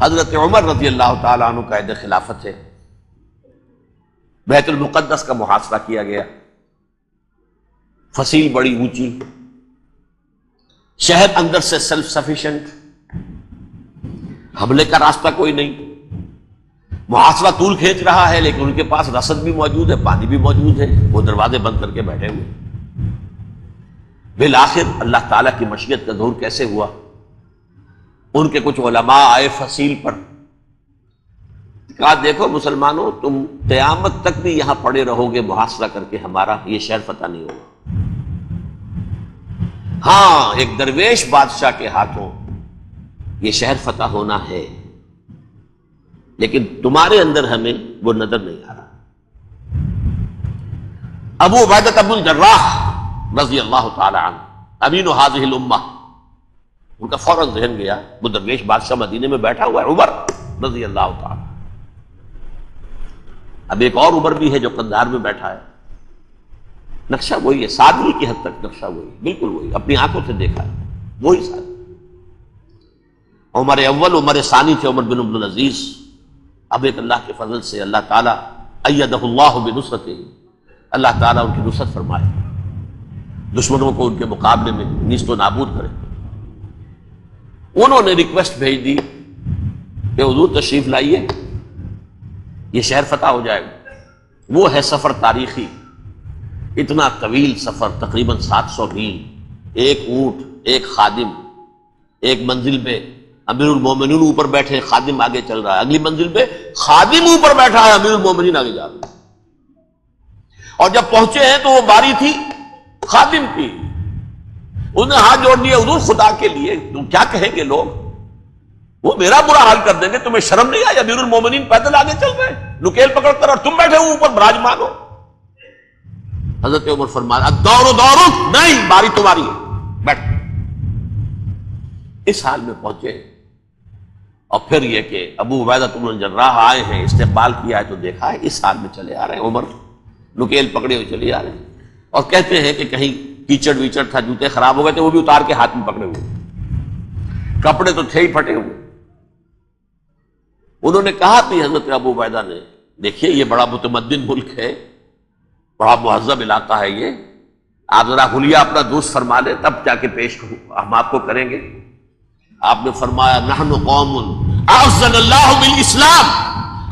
حضرت عمر رضی اللہ تعالیٰ عنہ قائد خلافت ہے، بیت المقدس کا محاصرہ کیا گیا، فصیل بڑی اونچی، شہر اندر سے سیلف سفیشینٹ، حملے کا راستہ کوئی نہیں، محاصرہ طول کھینچ رہا ہے لیکن ان کے پاس رسد بھی موجود ہے، پانی بھی موجود ہے، وہ دروازے بند کر کے بیٹھے ہوئے۔ بالآخر اللہ تعالیٰ کی مشیت کا ظہور کیسے ہوا؟ ان کے کچھ علماء آئے فصیل پر، کہا دیکھو مسلمانوں، تم قیامت تک بھی یہاں پڑے رہو گے محاصرہ کر کے، ہمارا یہ شہر فتح نہیں ہوگا۔ ہاں، ایک درویش بادشاہ کے ہاتھوں یہ شہر فتح ہونا ہے، لیکن تمہارے اندر ہمیں وہ نظر نہیں آ رہا۔ ابو عبیدہ بن الجراح رضی اللہ تعالی عنہ، امین هذه الامہ، ان کا فوراً ذہن گیا وہ درویش بادشاہ مدینے میں بیٹھا ہوا ہے، عمر رضی اللہ تعالی۔ اب ایک اور عمر بھی ہے جو قندھار میں بیٹھا ہے، نقشہ وہی ہے، سادگی کی حد تک نقشہ وہی، بالکل وہی، اپنی آنکھوں سے دیکھا ہے، وہی سادگی۔ عمر اول عمر ثانی تھے عمر بن عبد العزیز۔ اب ایک اللہ کے فضل سے اللہ تعالیٰ ایدہ اللہ بنصرتہ، اللہ تعالیٰ ان کی نصرت فرمائے، دشمنوں کو ان کے مقابلے میں نیست و نابود کرے۔ انہوں نے ریکویسٹ بھیج دی کہ حضور تشریف لائیے، یہ شہر فتح ہو جائے گا۔ وہ ہے سفر تاریخی، اتنا طویل سفر، تقریباً 700 میل، ایک اونٹ، ایک خادم، ایک منزل پہ امیر المومنین اوپر بیٹھے، خادم آگے چل رہا ہے، اگلی منزل پہ خادم اوپر بیٹھا ہے، امیر المومنین آگے جا رہا ہے۔ اور جب پہنچے ہیں تو وہ باری تھی خادم کی، انہوں نے ہاتھ جوڑ دیے، حضور خدا کے لیے تم کیا کہیں گے لوگ، وہ میرا برا حال کر دیں گے، تمہیں شرم نہیں آئی؟ امیر المومنین پیدل آگے چل رہے ہیں نکیل پکڑ کر، اور تم بیٹھے ہو اوپر براجمان ہو۔ حضرت عمر فرمایا الدور دور، نہیں، باری تمہاری ہے، بیٹھ۔ اس حال میں پہنچے، اور پھر یہ کہ ابو عبیدہ بن الجراح آئے ہیں، استقبال کیا ہے تو دیکھا ہے اس حال میں چلے آ رہے ہیں، عمر نکیل پکڑے ہوئے چلے آ رہے ہیں، اور کہتے ہیں کہ کہیں کیچڑ ویچڑ تھا، جوتے خراب ہو گئے تھے، وہ بھی اتار کے ہاتھ میں پکڑے ہوئے، کپڑے تو تھے ہی پھٹے ہوئے۔ انہوں نے کہا کہ حضرت ابو عبیدہ نے، دیکھیے یہ بڑا متمدن ملک ہے، بڑا مہذب علاقہ ہے یہ، آپ ذرا حلیہ اپنا درست فرما لیں تب جا کے پیش ہم آپ کو کریں گے۔ آپ نے فرمایا نحن قوم اعزنا اللہ بالاسلام،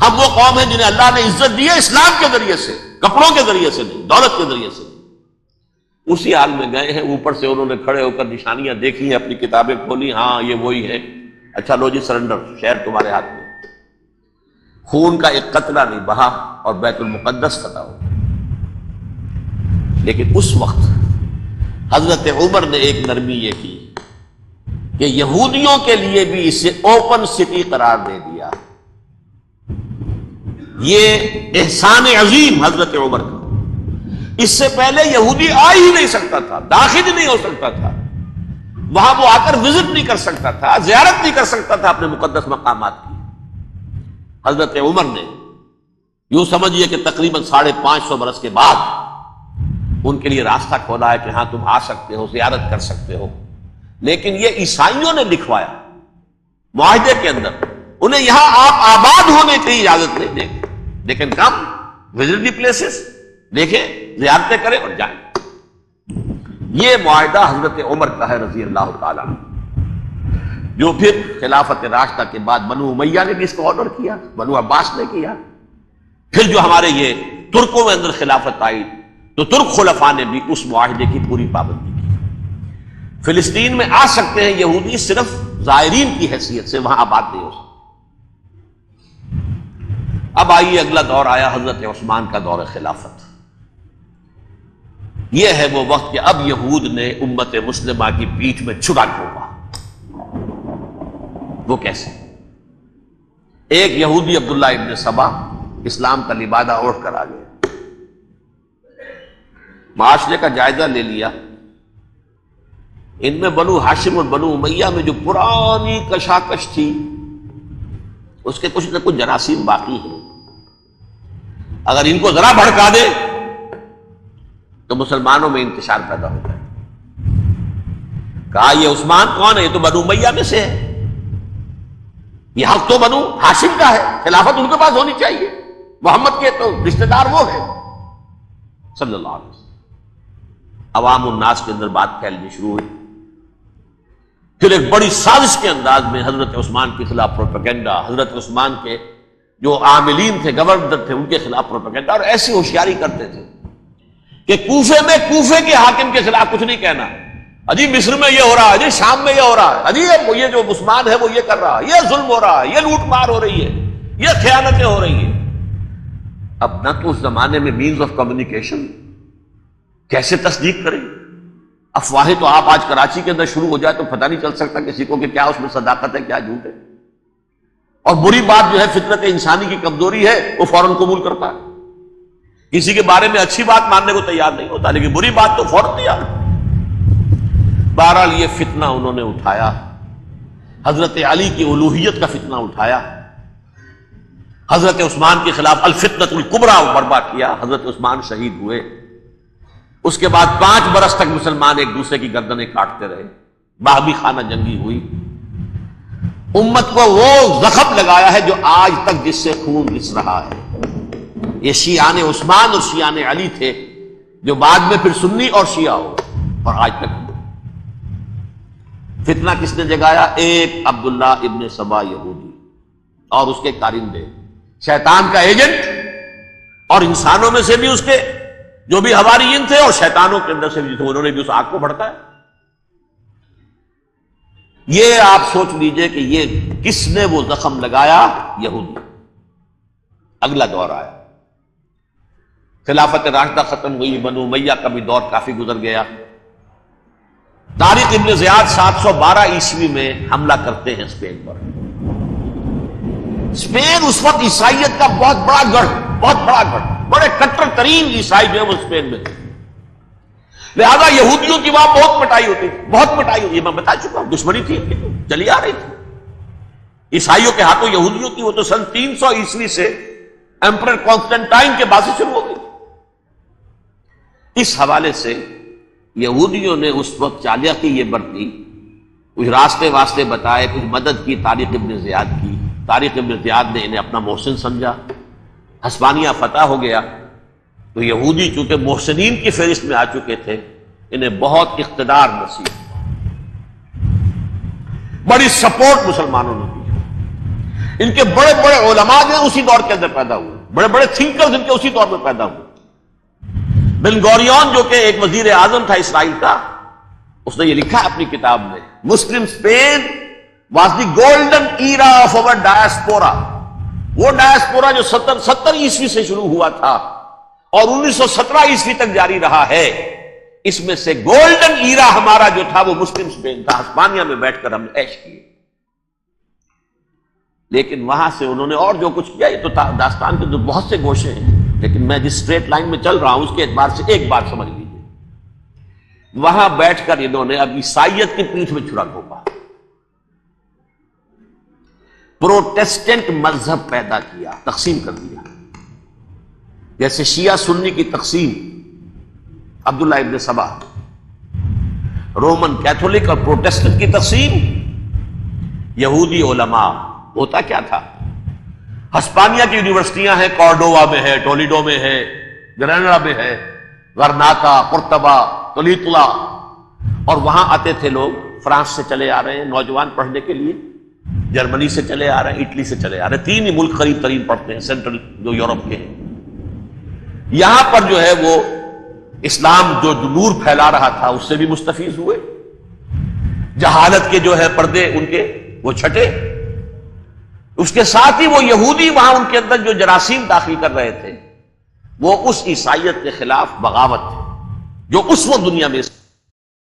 ہم وہ قوم ہیں جنہیں اللہ نے عزت دی ہے اسلام کے ذریعے سے، کپڑوں کے ذریعے سے نہیں، دولت کے ذریعے سے نہیں۔ اسی حال میں گئے ہیں، اوپر سے انہوں نے کھڑے ہو کر نشانیاں دیکھی ہیں، اپنی کتابیں کھولی، ہاں یہ وہی ہے، اچھا لو جی سرنڈر، شہر تمہارے ہاتھ میں۔ خون کا ایک قطرہ نہیں بہا اور بیت المقدس فتح ہو۔ لیکن اس وقت حضرت عمر نے ایک نرمی یہ کی کہ یہودیوں کے لیے بھی اسے اوپن سٹی قرار دے دیا۔ یہ احسان عظیم حضرت عمر کا، اس سے پہلے یہودی آ ہی نہیں سکتا تھا، داخل نہیں ہو سکتا تھا، وہاں وہ آ کر وزٹ نہیں کر سکتا تھا، زیارت نہیں کر سکتا تھا اپنے مقدس مقامات کی۔ حضرت عمر نے یوں سمجھیے کہ تقریباً 550 برس کے بعد ان کے لیے راستہ کھولا ہے کہ ہاں تم آ سکتے ہو، زیارت کر سکتے ہو۔ لیکن یہ عیسائیوں نے لکھوایا معاہدے کے اندر، انہیں یہاں آپ آباد ہونے کی اجازت نہیں دیں گے، لیکن کم وزٹ دی پلیسز، دیکھیں، زیارتیں کریں اور جائیں۔ یہ معاہدہ حضرت عمر کا ہے رضی اللہ تعالیٰ، جو پھر خلافت راشدہ کے بعد بنو امیہ نے بھی اس کو آنر کیا، بنو عباس نے کیا، پھر جو ہمارے یہ ترکوں میں اندر خلافت آئی تو ترک خلفاء نے بھی اس معاہدے کی پوری پابندی کی۔ فلسطین میں آ سکتے ہیں یہودی، صرف زائرین کی حیثیت سے، وہاں آباد نہیں ہو سکتے۔ اب آئیے اگلا دور آیا حضرت عثمان کا دور خلافت۔ یہ ہے وہ وقت کہ اب یہود نے امت مسلمہ کی پیٹھ میں چھڑا ڈھونڈا۔ وہ کیسے؟ ایک یہودی عبداللہ ابن سبا اسلام کا لبادہ اوڑھ کر آ گیا، معاشرے کا جائزہ لے لیا، ان میں بنو ہاشم اور بنو امیہ میں جو پرانی کشاکش تھی اس کے کچھ نہ کچھ جراثیم باقی ہیں، اگر ان کو ذرا بھڑکا دے تو مسلمانوں میں انتشار پیدا ہو جائے۔ کہا یہ عثمان کون ہے؟ یہ تو بنو امیہ میں سے ہے، یہ حق تو بنو ہاشم کا ہے، خلافت ان کے پاس ہونی چاہیے، محمد کے تو رشتہ دار وہ ہے صلی اللہ علیہ وسلم۔ عوام الناس کے اندر بات پھیلنی شروع ہوئی، پھر ایک بڑی سازش کے انداز میں حضرت عثمان کے خلاف پروپیگنڈا، حضرت عثمان کے جو عاملین تھے، گورنر تھے، ان کے خلاف پروپیگنڈا، اور ایسی ہوشیاری کرتے تھے کہ کوفے میں کوفے کے حاکم کے خلاف کچھ نہیں کہنا، اجی مصر میں یہ ہو رہا ہے، اجی شام میں یہ ہو رہا ہے، اجی یہ جو عثمان ہے وہ یہ کر رہا ہے، یہ ظلم ہو رہا ہے، یہ لوٹ مار ہو رہی ہے، یہ خیانتیں ہو رہی ہیں۔ اب نہ تو اس زمانے میں مینز آف کمیونیکیشن، کیسے تصدیق کریں؟ افواہیں تو آپ آج کراچی کے اندر شروع ہو جائے تو پتہ نہیں چل سکتا کسی کو کہ کیا اس میں صداقت ہے، کیا جھوٹ ہے، اور بری بات جو ہے فطرت انسانی کی کمزوری ہے، وہ فوراً قبول کرتا ہے، کسی کے بارے میں اچھی بات ماننے کو تیار نہیں ہوتا، لیکن بری بات تو فوراً تیار۔ بہرحال یہ فتنہ انہوں نے اٹھایا، حضرت علی کی الوہیت کا فتنہ اٹھایا، حضرت عثمان کے خلاف الفتنۃ الکبریٰ برپا کیا، حضرت عثمان شہید ہوئے۔ اس کے بعد 5 برس تک مسلمان ایک دوسرے کی گردنیں کاٹتے رہے، باہمی خانہ جنگی ہوئی، امت کو وہ زخم لگایا ہے جو آج تک جس سے خون رس رہا ہے۔ یہ شیعان عثمان اور شیعان علی تھے جو بعد میں پھر سنی اور شیعہ ہو، اور آج تک فتنہ کس نے جگایا؟ ایک عبداللہ ابن سبا یہودی اور اس کے کارندے، شیطان کا ایجنٹ، اور انسانوں میں سے بھی اس کے جو بھی حواریین تھے اور شیطانوں کے اندر سے بھی تھے، انہوں نے بھی اس آگ کو بھڑکایا۔ یہ آپ سوچ لیجئے کہ یہ کس نے وہ زخم لگایا؟ یہودی۔ اگلا دور آیا، خلافت راشدہ ختم ہوئی، بنو امیہ کا بھی دور کافی گزر گیا۔ طارق ابن زیاد 712 عیسوی میں حملہ کرتے ہیں اسپین پر۔ اسپین اس وقت عیسائیت کا بہت بڑا گڑھ، بڑے کٹر ترین عیسائی جو ہے وہ اسپین میں تھے، لہذا یہودیوں کی وہاں بہت پٹائی ہوتی تھی، بہت پٹائی ہوئی، میں بتا چکا ہوں، دشمنی تھی چلی آ رہی تھی عیسائیوں کے ہاتھوں یہودیوں کی، وہ تو سن 300 عیسوی سے ایمپرر کانسٹنٹائن کے بعد سے شروع ہو گئی۔ اس حوالے سے یہودیوں نے اس وقت چالاکی یہ برتی، کچھ راستے واسطے بتائے، کچھ مدد کی طارق ابن زیاد کی۔ طارق ابن زیاد نے انہیں اپنا محسن سمجھا، ہسپانیہ فتح ہو گیا تو یہودی چونکہ محسنین کی فہرست میں آ چکے تھے، انہیں بہت اقتدار نصیب، بڑی سپورٹ مسلمانوں نے دی۔ ان کے بڑے بڑے علماء جو اسی دور کے اندر پیدا ہوئے، بڑے بڑے تھنکرز ان کے اسی دور میں پیدا ہوئے۔ بن گوریون جو کہ ایک وزیر اعظم تھا اسرائیل کا، اس نے یہ لکھا اپنی کتاب میں، Muslim Spain was the golden era of our diaspora. وہ ڈائسپورا جو 70 عیسوی سے شروع ہوا تھا اور 1917 عیسوی تک جاری رہا ہے، اس میں سے گولڈن ایرا ہمارا جو تھا وہ مسلم اسپین تھا، ہسپانیہ میں بیٹھ کر ہم نے عیش کیے۔ لیکن وہاں سے انہوں نے اور جو کچھ کیا، یہ تو داستان کے بہت سے گوشے ہیں، لیکن میں جس اسٹریٹ لائن میں چل رہا ہوں اس کے اعتبار سے ایک بات سمجھ لیجیے، وہاں بیٹھ کر انہوں نے اب عیسائیت کی پیٹھ میں چھرا گھونپا، پروٹیسٹنٹ مذہب پیدا کیا، تقسیم کر دیا، جیسے شیعہ سنی کی تقسیم، عبداللہ ابن سبا، رومن کیتھولک اور پروٹیسٹنٹ کی تقسیم، یہودی علماء۔ ہوتا کیا تھا؟ ہسپانیہ کی یونیورسٹیاں ہیں، کارڈووا میں ہے، ٹولیڈو میں ہے، گریناڈا میں ہے، غرناطہ، قرطبہ، تولیتلا، اور وہاں آتے تھے لوگ، فرانس سے چلے آ رہے ہیں نوجوان پڑھنے کے لیے، جرمنی سے چلے آ رہے ہیں، اٹلی سے چلے آ رہے ہیں، 3 ہی ملک قریب ترین پڑھتے ہیں سینٹرل جو یورپ کے ہیں۔ یہاں پر جو ہے وہ اسلام جو نور پھیلا رہا تھا اس سے بھی مستفیض ہوئے، جہالت کے جو ہے پردے ان کے وہ چھٹے، اس کے ساتھ ہی وہ یہودی وہاں ان کے اندر جو جراثیم داخل کر رہے تھے وہ اس عیسائیت کے خلاف بغاوت تھے جو اس وقت دنیا میں